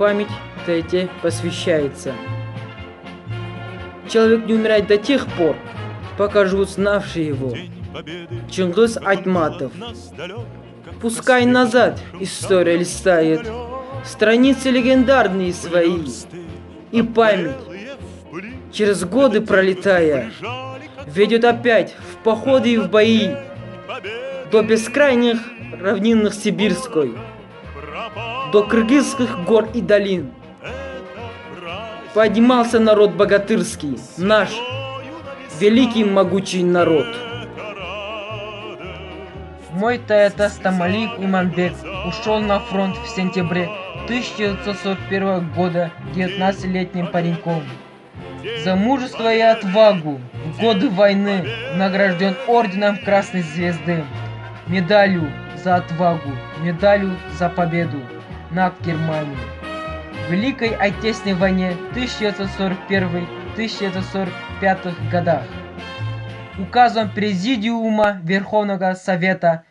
память этой посвящается. Человек не умирает до тех пор, пока живут знавшие его. Чингис Айтматов. Пускай назад история листает страницы легендарные свои, и память, через годы пролетая, ведет опять в походы и в бои до бескрайних равнинных Сибирской, до кыргызских гор и долин. Поднимался народ богатырский, наш великий могучий народ. Мой Таята Стамалиев Иманбек ушел на фронт в сентябре 1941 года 19-летним пареньком. За мужество и отвагу в годы войны награжден орденом Красной Звезды, медалью за отвагу, медалью за победу над Германией. В Великой Отечественной войне 1941-1945 годах. Указом Президиума Верховного Совета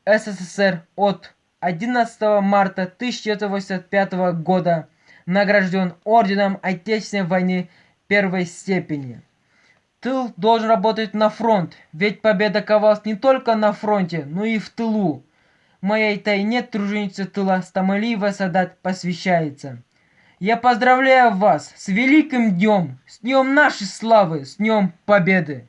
СССР от 11 марта 1985 года награжден орденом Отечественной войны первой степени. Тыл должен работать на фронт, ведь победа ковалась не только на фронте, но и в тылу. Моей тайне труженице тыла Стамалиева Садат посвящается. Я поздравляю вас с великим днем, с днем нашей славы, с днем победы!